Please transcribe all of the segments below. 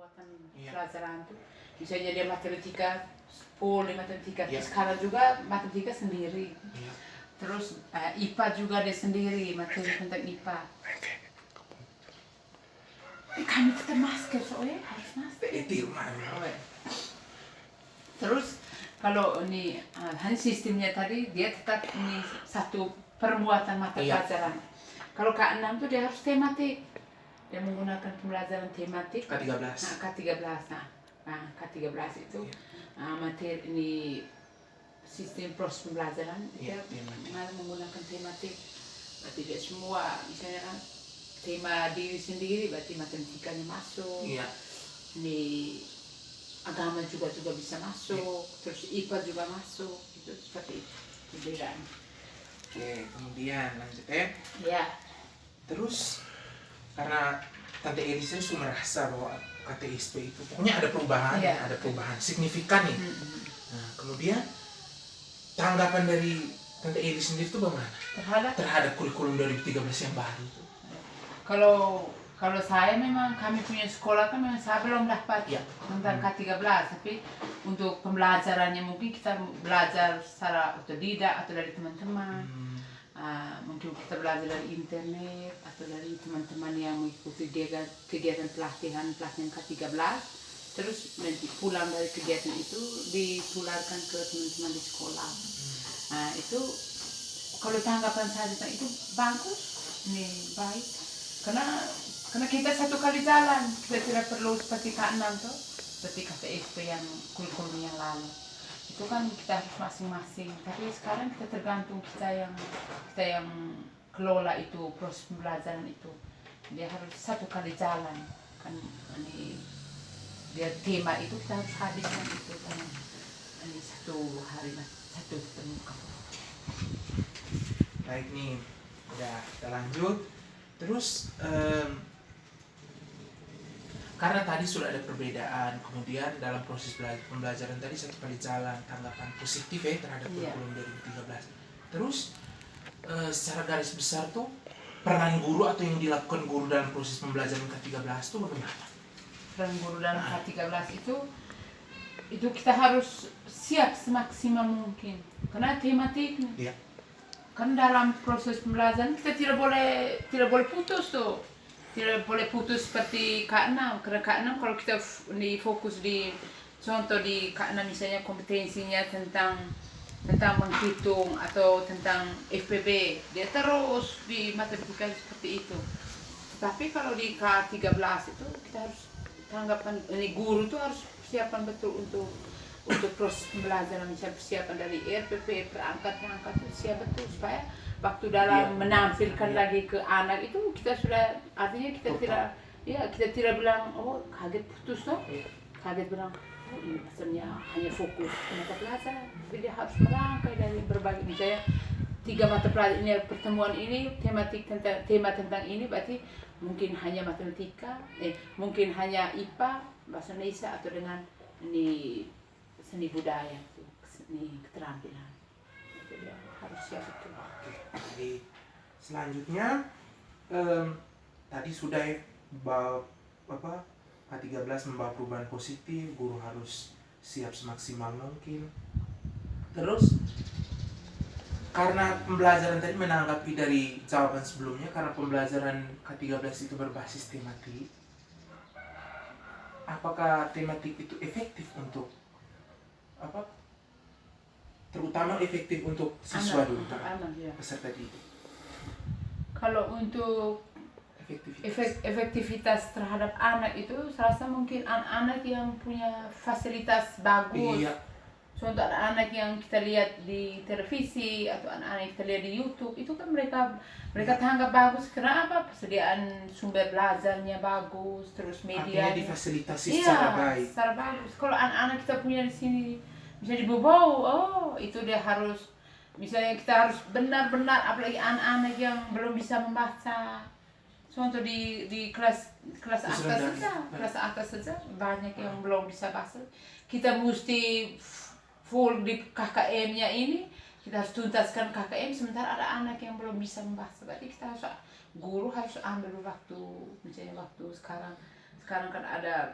pembuatan pelajaran itu bisa jadi matematika 10 di matematika. Sekarang juga matematika sendiri. Terus IPA juga ada sendiri, materi tentang IPA. Kami tetap masker soalnya harus masker. Terus kalau ini hanya sistemnya tadi dia tetap ini satu permuatan mata pelajaran. Kalau K6 itu dia harus tematik. Dia menggunakan pembelajaran tematik. K13. K13. K13 itu materi ini sistem proses pembelajaran dia menggunakan tematik. Berarti dia semua misalnya tema diri sendiri berarti matematikanya masuk. Ini agama juga bisa masuk, terus IPA juga masuk, itu seperti itu perbedaan. Oke, kemudian lanjut Terus karena Tante Elis itu merasa bahwa KTSP itu pokoknya ada perubahan signifikan nih. Nah, kemudian tanggapan dari Tante Elis sendiri itu bagaimana? Terhadap kurikulum 2013 yang baru itu. Kalau saya memang kami punya sekolah kan memang saya belum dapat tentang K13, tapi untuk pembelajarannya mungkin kita belajar secara otodidak atau dari teman-teman. Mungkin kita belajar dari internet atau dari teman-teman yang mengikuti kegiatan pelatihan K13. Terus nanti pulang dari kegiatan itu ditularkan ke teman-teman di sekolah. Itu kalau tanggapan saya tentang itu bagus, baik. Karena kita satu kali jalan, kita tidak perlu seperti K6 tuh, seperti KTSP yang kurikulum yang lalu. Itu kan kita harus masing-masing. Tapi sekarang kita tergantung kita yang kelola itu proses pembelajaran itu. Dia harus satu kali jalan. Kan ini dia tema itu kita harus habiskan itu kan ini satu hari satu ketemu kamu. Baik nih, udah kita lanjut. Terus karena tadi sudah ada perbedaan, kemudian dalam proses pembelajaran tadi satu kali jalan, tanggapan positif terhadap kurikulum 2013. Terus secara garis besar tuh peran guru atau yang dilakukan guru dalam proses pembelajaran K13 itu bagaimana? Peran guru dalam K13 itu kita harus siap semaksimal mungkin karena tematiknya. Kan dalam proses pembelajaran kita tidak boleh putus tuh. Tidak boleh putus seperti K6. Karena K6 kalau kita fokus di contoh di K6 misalnya kompetensinya tentang menghitung atau tentang FPB, dia terus di matematika seperti itu. Tapi kalau di K13 itu kita harus tanggapan ini guru tuh harus persiapan betul untuk proses pembelajaran, misalnya persiapan dari RPP, perangkat itu siap betul supaya waktu dalam menampilkan lagi ke anak itu kita sudah artinya kita tidak bilang kaget putus kaget bilang ini maksudnya hanya fokus ke mata pelajaran, tapi dia harus merangkai dari berbagai misalnya 3 mata pelajaran ini pertemuan ini tema tentang ini berarti mungkin hanya matematika, mungkin hanya IPA, bahasa Indonesia atau dengan ini seni budaya, seni keterampilan. Itu dia harus siap betul. Jadi selanjutnya tadi sudah K13 membawa perubahan positif, guru harus siap semaksimal mungkin. Terus karena pembelajaran tadi menanggapi dari jawaban sebelumnya, karena pembelajaran K13 itu berbasis tematik, apakah tematik itu efektif untuk terutama efektif untuk siswa dulu, peserta didik? Kalau untuk efektivitas terhadap anak itu, saya rasa mungkin anak-anak yang punya fasilitas bagus. Contoh anak-anak yang kita lihat di televisi atau anak-anak yang kita lihat di YouTube itu kan mereka tanggap bagus. Kenapa? Persediaan sumber belajarnya bagus, terus media. Artinya difasilitasi secara baik. Secara bagus. Kalau anak-anak kita punya di sini bisa dibobol, itu dia harus misalnya kita harus benar-benar, apalagi anak-anak yang belum bisa membaca. Contoh di kelas atas saja banyak yang belum bisa baca. Kita mesti full di KKM-nya ini, kita harus tuntaskan KKM sementara ada anak yang belum bisa membaca. Berarti kita guru harus ambil waktu, misalnya waktu sekarang kan ada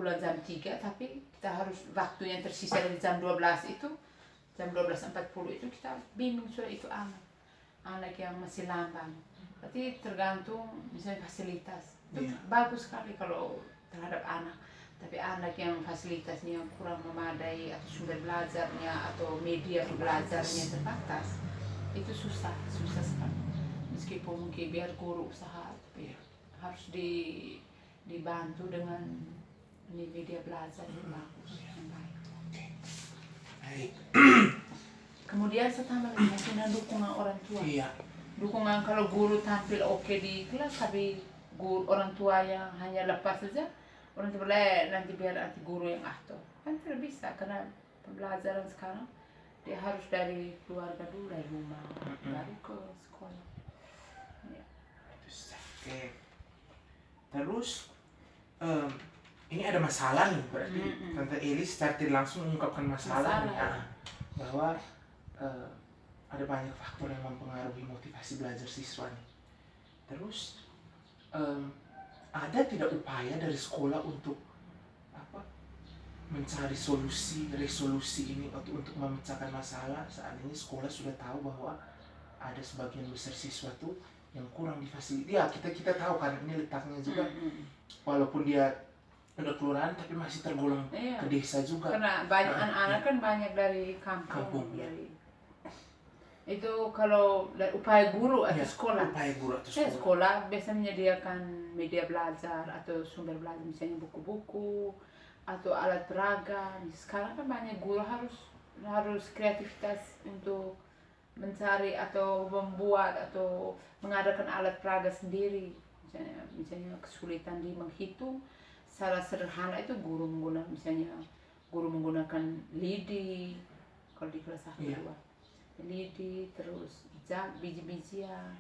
pulang jam 3, tapi kita harus waktu yang tersisa dari jam 12 itu, jam 12.40 itu kita bimbing sudah itu anak yang masih lamban. Berarti tergantung misalnya fasilitas. Itu bagus sekali kalau terhadap anak. Tapi anak yang fasilitasnya kurang memadai atau sumber belajarnya atau media belajarnya terbatas, itu susah sekali. Meskipun mungkin biar guru usaha, tapi harus dibantu dengan media belajar yang bagus, yang baik. Baik. Kemudian saya tambah lagi dengan dukungan orang tua. Iya. Dukungan kalau guru tampil oke di kelas, tapi orang tua yang hanya lepas saja, orang tua boleh nanti biar nanti guru yang atur. Kan tidak bisa, karena pembelajaran sekarang dia harus dari keluarga dulu, dari rumah, baru ke sekolah. Ya. Oke. Terus ini ada masalah nih, berarti Tante Eli secara tidak langsung mengungkapkan masalah nih, bahwa ada banyak faktor yang mempengaruhi motivasi belajar siswa nih. Terus ada tidak upaya dari sekolah untuk mencari resolusi ini untuk memecahkan masalah? Saat ini sekolah sudah tahu bahwa ada sebagian besar siswa tuh yang kurang difasilitasi. Ya kita tahu kan ini letaknya juga, walaupun dia udah kelurahan tapi masih tergolong ke desa juga. Karena banyak anak-anak kan banyak dari kampung ya. Itu kalau upaya guru atau sekolah. Upaya guru atau sekolah. Sekolah biasanya menyediakan media belajar atau sumber belajar, misalnya buku-buku atau alat peraga. Sekarang kan banyak guru harus kreativitas untuk mencari atau membuat atau mengadakan alat peraga sendiri. Misalnya kesulitan di menghitung, salah sederhana itu guru menggunakan lidi kalau di kelas 1 2. Lidi, terus biji-bijian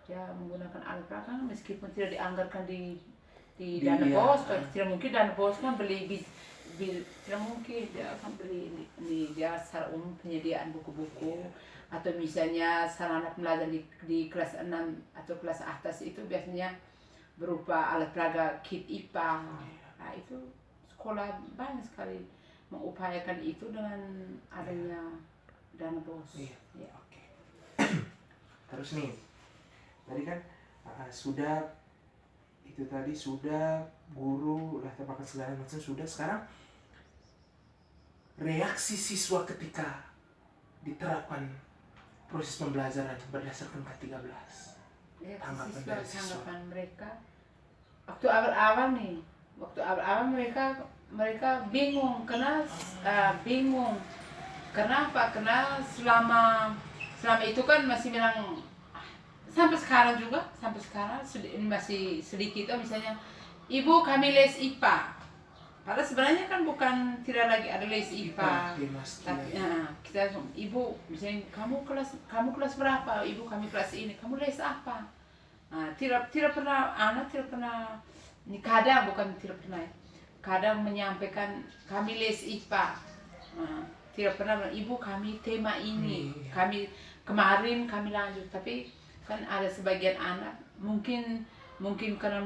dia menggunakan alat peraga, meskipun tidak dianggarkan di dana bos, tidak mungkin dana bos kan beli tidak mungkin dia akan beli dia secara umum penyediaan buku-buku atau misalnya sarana pembelajaran di kelas 6 atau kelas atas itu biasanya berupa alat peraga kit IPA. Nah, itu sekolah banyak sekali mengupayakan itu dengan adanya dana bos. Oke. Terus nih, tadi kan sudah guru latar belakang segala macam sudah. Sekarang reaksi siswa ketika diterapkan proses pembelajaran berdasarkan K13. Tanggapan mereka waktu awal-awal mereka bingung kenapa? Karena selama itu kan masih bilang, sampai sekarang masih sedikit misalnya, ibu kami les IPA. Padahal sebenarnya kan bukan tidak lagi ada les IPA. Tapi kita ibu misalnya kamu kelas berapa? Ibu kami kelas ini. Kamu les apa? Tidak pernah ini kadang bukan tidak pernah ya. Kadang menyampaikan kami les IPA. Tidak pernah bilang, ibu kami tema ini. Kemarin kami lanjut, tapi kan ada sebagian anak mungkin karena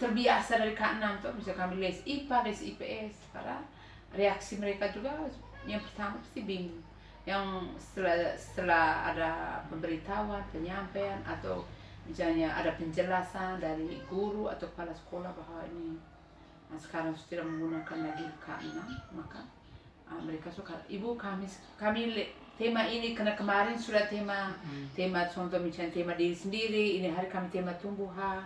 terbiasa dari K6 tuh, misalnya kami les IPA, les IPS, karena reaksi mereka juga yang pertama pasti bingung. Yang setelah ada pemberitahuan, penyampaian atau misalnya ada penjelasan dari guru atau kepala sekolah bahwa ini sekarang sudah menggunakan lagi K6, maka mereka suka, ibu kami tema ini karena kemarin sudah tema contoh misalnya tema diri sendiri, ini hari kami tema tumbuhan.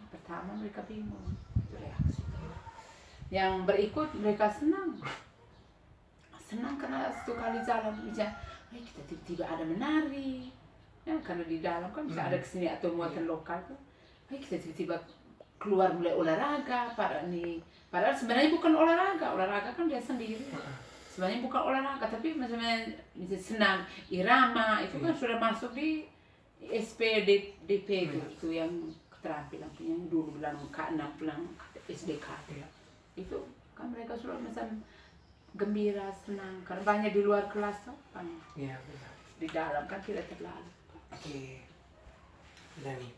Pertama mereka bingung, reaksi. Yang berikut mereka senang karena satu kali jalan misalnya, kita tiba-tiba ada menari, ya, karena di dalam kan bisa ada kesini atau muatan lokal tuh, kita tiba-tiba keluar mulai olahraga, padahal sebenarnya bukan olahraga kan dia sendiri. Sebenarnya bukan olahraga, tapi misalnya senam irama itu kan sudah masuk di SPDP itu yang keterampilan yang dulu bilang K6 bilang SDK itu kan mereka sudah macam gembira, senang karena banyak di luar kelas tuh banyak. Iya benar. Di dalam kan tidak terlalu. Oke. Dan nih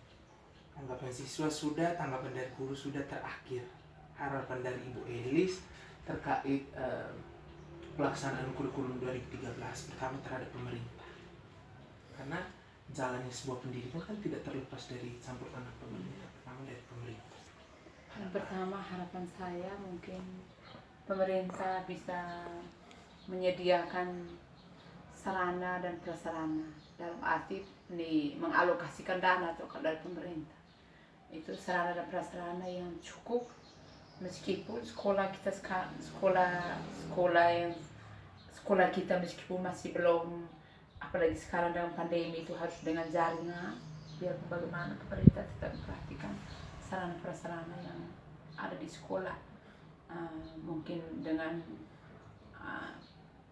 Tanggapan siswa sudah, tanggapan dari guru sudah. Terakhir, harapan dari Ibu Elis terkait pelaksanaan kurikulum 2013, pertama terhadap pemerintah. Karena jalannya sebuah pendidikan kan tidak terlepas dari campur tangan pemerintah, pertama dari pemerintah. Yang pertama, harapan saya mungkin pemerintah bisa menyediakan sarana dan prasarana, dalam arti mengalokasikan dana atau dari pemerintah. Itu sarana dan prasarana yang cukup, meskipun sekolah kita meskipun masih belum, apalagi sekarang dengan pandemi itu harus dengan jaringan, biar bagaimana pemerintah tetap memperhatikan sarana prasarana yang ada di sekolah. Mungkin dengan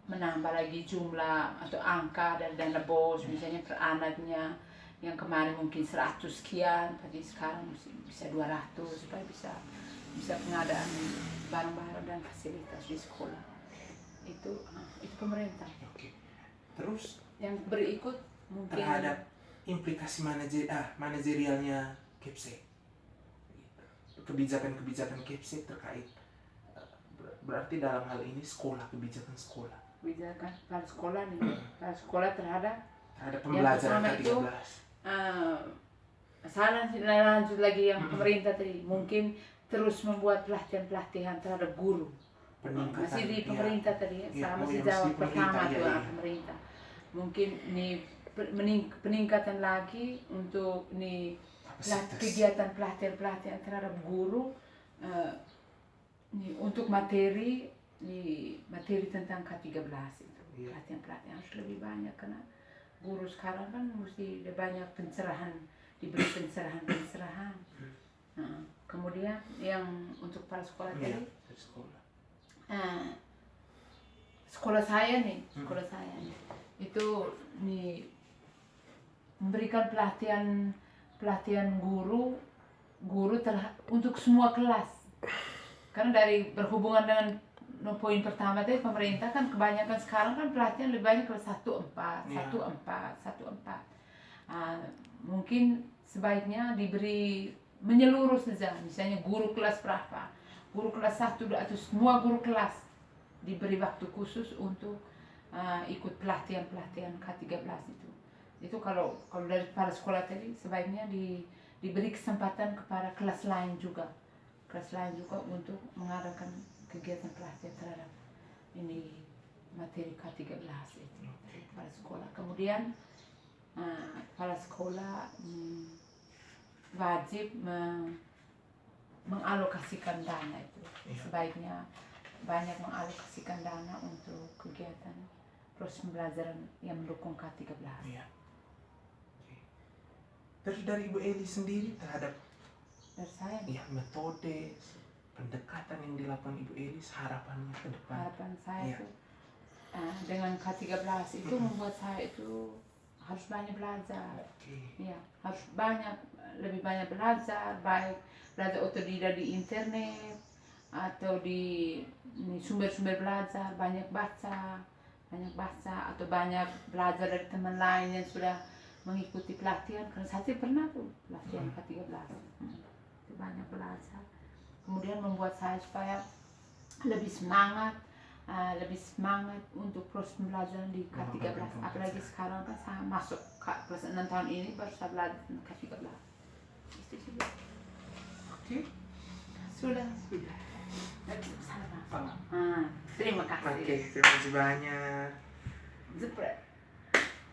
menambah lagi jumlah atau angka dari dana BOS, misalnya per anaknya yang kemarin mungkin 100 sekian, tapi sekarang bisa 200, supaya bisa pengadaan barang-barang dan fasilitas di sekolah. Itu pemerintah. Oke. Terus yang berikut mungkin terhadap implikasi manajerialnya KEPSE, kebijakan KEPSE terkait, berarti dalam hal ini kebijakan sekolah pada sekolah nih, pada sekolah terhadap pembelajaran itu, saran lanjut lagi yang pemerintah tadi, mungkin terus membuat pelatihan terhadap guru. Masih di pemerintah tadi, masih jawab pertama tuh pemerintah. Mungkin ini peningkatan lagi untuk kegiatan pelatihan terhadap guru, untuk materi tentang K13 itu. Pelatihan harus lebih banyak, karena guru sekarang kan mesti banyak diberi pencerahan. Kemudian yang untuk para sekolah tadi, sekolah saya nih itu memberikan pelatihan guru untuk semua kelas. Karena dari berhubungan dengan poin pertama tadi, pemerintah kan kebanyakan sekarang kan pelatihan lebih banyak kelas 1-4. Mungkin sebaiknya diberi menyeluruh saja, misalnya guru kelas berapa, guru kelas 1 atau semua guru kelas diberi waktu khusus untuk ikut pelatihan K13 itu. Itu kalau dari para sekolah tadi sebaiknya diberi kesempatan kepada kelas lain juga untuk mengadakan kegiatan pelatihan terhadap materi K13 itu pada sekolah. Kemudian para sekolah wajib mengalokasikan dana itu. Sebaiknya banyak mengalokasikan dana untuk kegiatan proses pembelajaran yang mendukung K13. Terus dari Ibu Eli sendiri terhadap saya metode pendekatan yang dilakukan Ibu Eli, harapannya ke depan? Harapan saya itu dengan K13 itu membuat saya itu harus banyak belajar. Harus lebih banyak belajar, baik belajar otodidak di internet atau di sumber-sumber belajar, banyak baca atau banyak belajar dari teman lain yang sudah mengikuti pelatihan. Karena saya pernah tuh pelatihan K13, banyak belajar. Kemudian membuat saya supaya lebih semangat untuk proses pembelajaran di K13. Apalagi sekarang kan saya masuk kelas 6 tahun ini, baru saya belajar K13. Itu juga. Sudah. Terima kasih. Terima kasih banyak.